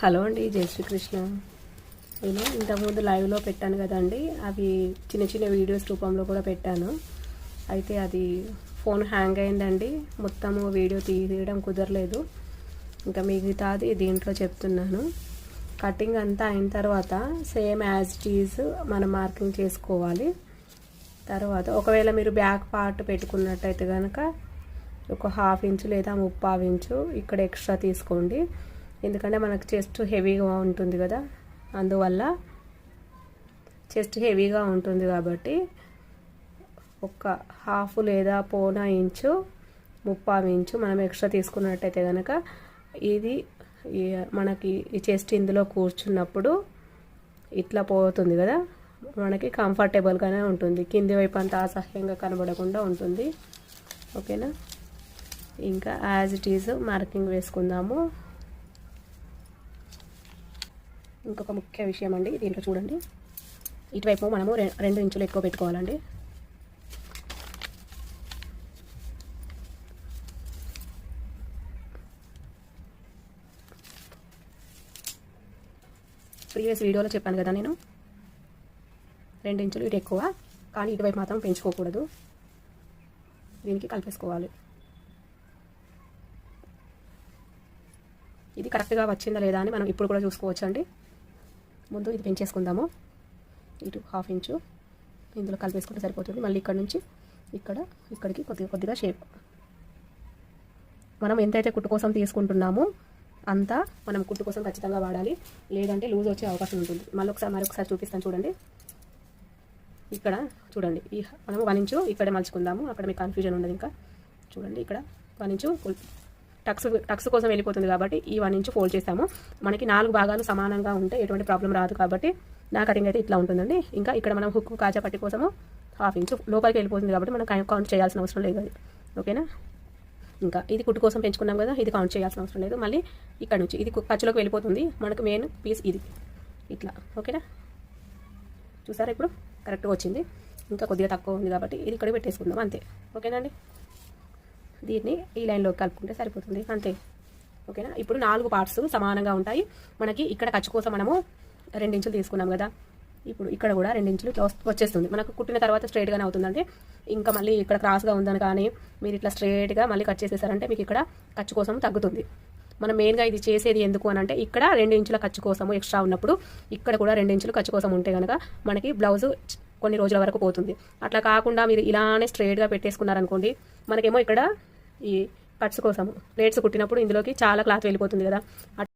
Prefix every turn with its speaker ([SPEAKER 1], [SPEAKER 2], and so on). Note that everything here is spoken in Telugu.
[SPEAKER 1] హలో అండి, జై శ్రీకృష్ణ. నేను ఇంతకుముందు లైవ్లో పెట్టాను కదండి, అవి చిన్న చిన్న వీడియోస్ రూపంలో కూడా పెట్టాను. అయితే అది ఫోన్ హ్యాంగ్ అయిందండి, మొత్తము వీడియో తీయడం కుదరలేదు. ఇంకా మిగతాది దీంట్లో చెప్తున్నాను. కటింగ్ అంతా అయిన తర్వాత సేమ్ యాజ్ ఇట్ ఈజ్ మనం మార్కింగ్ చేసుకోవాలి. తర్వాత ఒకవేళ మీరు బ్యాక్ పార్ట్ పెట్టుకున్నట్టయితే కనుక ఒక 1/2 ఇంచు లేదా 3/4 ఇంచు ఇక్కడ ఎక్స్ట్రా తీసుకోండి. ఎందుకంటే మనకు చెస్ట్ హెవీగా ఉంటుంది కదా, అందువల్ల చెస్ట్ హెవీగా ఉంటుంది కాబట్టి ఒక 1/2 లేదా 1/4 ఇంచు 3/4 ఇంచు మనం ఎక్స్ట్రా తీసుకున్నట్టయితే కనుక ఇది మనకి ఈ చెస్ట్ ఇందులో కూర్చున్నప్పుడు ఇట్లా పోతుంది కదా, మనకి కంఫర్టబుల్గానే ఉంటుంది. కింది వైపు అంతా అసహ్యంగా కనబడకుండా ఉంటుంది. ఓకేనా? ఇంకా యాజ్ ఇట్ ఈజ్ మార్కింగ్ వేసుకుందాము. ఇంకొక ముఖ్య విషయం అండి, దీంట్లో చూడండి, ఇటువైపు మనము 2 ఇంచులు ఎక్కువ పెట్టుకోవాలండి. ప్రీవియస్ వీడియోలో చెప్పాను కదా నేను, 2 ఇంచులు ఇటు ఎక్కువ, కానీ ఇటువైపు మాత్రం పెంచుకోకూడదు. దీనికి కలిపేసుకోవాలి. ఇది కరెక్ట్గా వచ్చిందా లేదా అని మనం ఇప్పుడు కూడా చూసుకోవచ్చు అండి. ముందు ఇది పెంచేసుకుందాము. ఇటు 1/2 ఇంచు ఇందులో కలిపేసుకుంటే సరిపోతుంది. మళ్ళీ ఇక్కడ నుంచి ఇక్కడికి కొద్దిగా షేప్. మనం ఎంతైతే కుట్టు కోసం తీసుకుంటున్నామో అంతా మనం కుట్టు కోసం ఖచ్చితంగా వాడాలి, లేదంటే లూజ్ వచ్చే అవకాశం ఉంటుంది. మరొకసారి చూపిస్తాను చూడండి. ఇక్కడ చూడండి, మనము 1 ఇంచు ఇక్కడే మలుచుకుందాము. అక్కడ మీకు కన్ఫ్యూజన్ ఉండదు. ఇంకా చూడండి, ఇక్కడ 1 ఇంచు టక్స్ కోసం వెళ్ళిపోతుంది కాబట్టి ఈ 1 ఇంచు ఫోల్డ్ చేస్తాము. మనకి 4 భాగాలు సమానంగా ఉంటే ఎటువంటి ప్రాబ్లం రాదు కాబట్టి నా కటింగ్ అయితే ఇట్లా ఉంటుందండి. ఇంకా ఇక్కడ మనం హుక్ కాజా పట్టి కోసము 1/2 ఇంచు లోపలికి వెళ్ళిపోతుంది కాబట్టి మనం కౌంట్ చేయాల్సిన అవసరం లేదు. అది ఓకేనా? ఇంకా ఇది కుట్టు కోసం పెంచుకున్నాం కదా, ఇది కౌంట్ చేయాల్సిన అవసరం లేదు. మళ్ళీ ఇక్కడ నుంచి ఇది ఖర్చులోకి వెళ్ళిపోతుంది. మనకు మెయిన్ పీస్ ఇది ఇట్లా. ఓకేనా? చూసారా, ఇప్పుడు కరెక్ట్గా వచ్చింది. ఇంకా కొద్దిగా తక్కువ ఉంది కాబట్టి ఇది ఇక్కడ పెట్టేసుకుందాం అంతే. ఓకేనండి? దీన్ని ఈ లైన్లోకి కలుపుకుంటే సరిపోతుంది అంతే. ఓకేనా? ఇప్పుడు 4 పార్ట్స్ సమానంగా ఉంటాయి. మనకి ఇక్కడ ఖర్చు కోసం మనము 2 ఇంచులు తీసుకున్నాం కదా, ఇప్పుడు ఇక్కడ కూడా 2 ఇంచులు వచ్చేస్తుంది. మనకు కుట్టిన తర్వాత స్ట్రైట్గానే అవుతుందండి. ఇంకా మళ్ళీ ఇక్కడ క్రాస్గా ఉందని కానీ మీరు ఇట్లా స్ట్రైట్గా మళ్ళీ కట్ చేసేసారంటే మీకు ఇక్కడ ఖర్చు కోసం తగ్గుతుంది. మనం మెయిన్గా ఇది చేసేది ఎందుకు అని అంటే, ఇక్కడ 2 ఇంచుల ఖర్చు కోసము ఎక్స్ట్రా ఉన్నప్పుడు ఇక్కడ కూడా 2 ఇంచులు ఖర్చు కోసం ఉంటే కనుక మనకి బ్లౌజు కొన్ని రోజుల వరకు పోతుంది. అట్లా కాకుండా మీరు ఇలానే స్ట్రైట్గా పెట్టేసుకున్నారనుకోండి, మనకేమో ఇక్కడ ఈ కట్స్ కోసము ప్లేట్స్ కుట్టినప్పుడు ఇందులోకి చాలా క్లాత్ వెళ్ళిపోతుంది కదా.